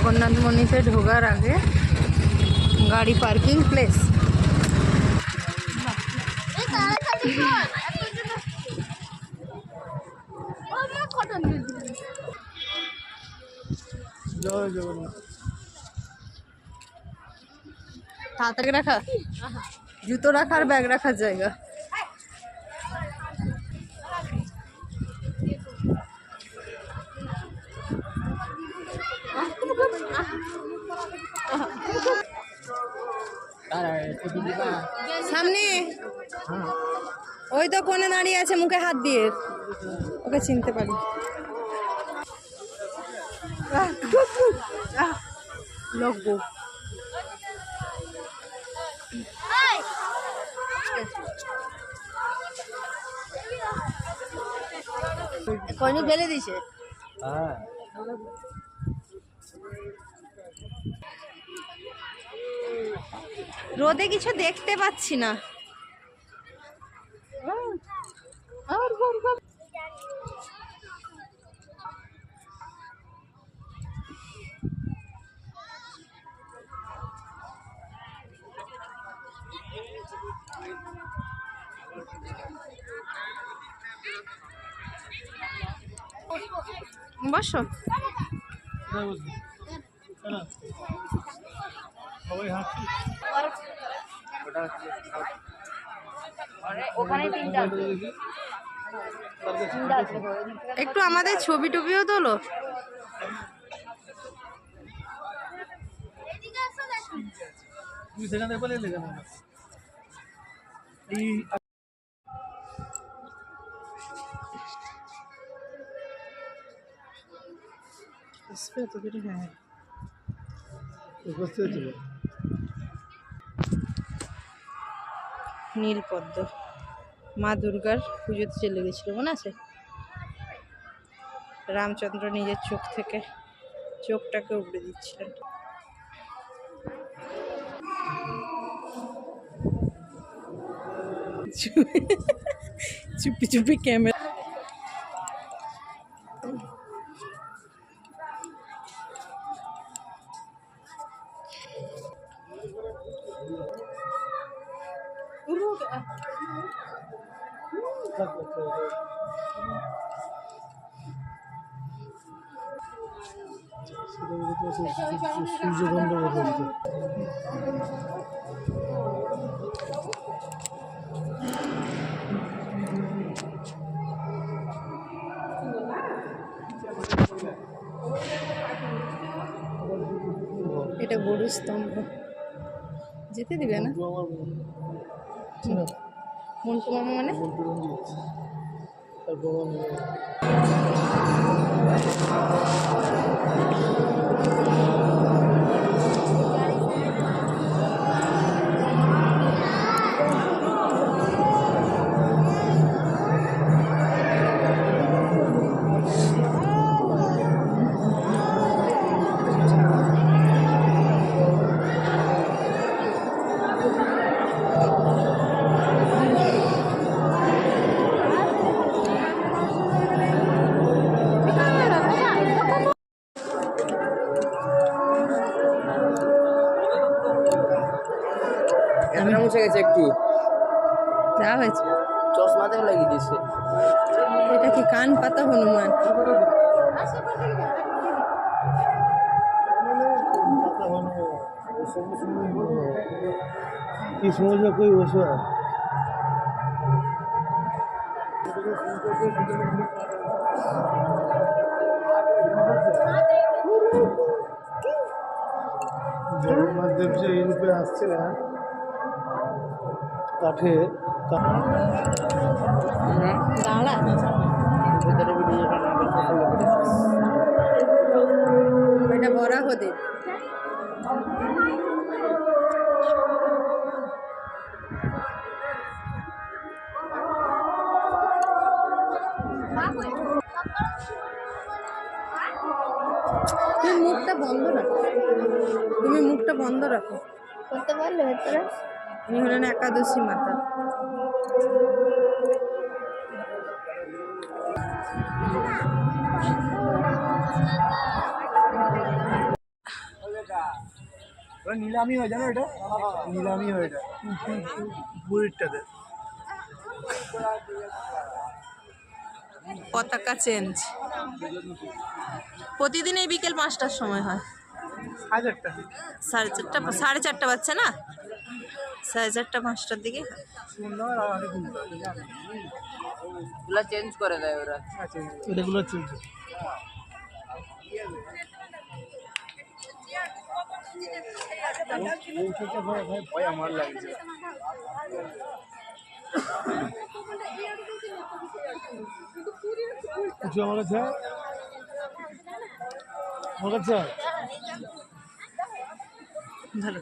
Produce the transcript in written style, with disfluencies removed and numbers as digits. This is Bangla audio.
জগন্নাথ মন্দিরে ঢোকার আগে গাড়ি পার্কিং প্লেস। তাড়াতাড়ি রাখা জুতো রাখার ব্যাগ রাখার জায়গা। সামনে ওই তো কোণে দাঁড়িয়ে আছে মুখে হাত দিয়ে, ওকে চিনতে পারি। লোকবো কোন ফেলে দিছে। রোদে কিছু দেখতে পাচ্ছি না। বসো একটু আমাদের ছবি টবিও তোলো। নীলপদ্ম মা দুর্গার পুজোতে চলে গেছিল, মনে আছে? রামচন্দ্র নিজের চোখ থেকে চোখটাকে উগড়ে দিচ্ছিলেন। চুপি চুপি ক্যামেরা। সূর্যগন্ধ বলতে এটা গরু স্তম্ভ, যেতে দিবে না। মন্টু মামা মানে মুছে গেছে একটু, যা হয়েছে চশমাতেও লাগিয়ে দিয়েছে। এটা কি কান পাতা হনুমান? কি সমুদ্র কই বসে জগন্নাথ দেব যে এই রূপে আসছিলেন কাঠে, দাঁড়া এটা বরাহদের। তুমি মুখটা বন্ধ রাখো, তুমি মুখটা বন্ধ রাখো। করতে পারলে ভেতরে উনি হলেন একাদশী মাতা। নিলামি হয় জানো এটা, নিলামি হয় এটা বুড়িরটাতে। পতাকা চেঞ্জ প্রতিদিন এই বিকেল 5টার সময় হয়। 1000টা 4:30 4:30 বাজছে না, 4:30 5টার দিকে হয়। সুন্দর আর অনেক সুন্দর। ওগুলা চেঞ্জ করে দেয় ওরা। আচ্ছা এগুলো চলছে। ভয় আমার লাগছে। কিছু আমার কাছে আমার কাছে ভালো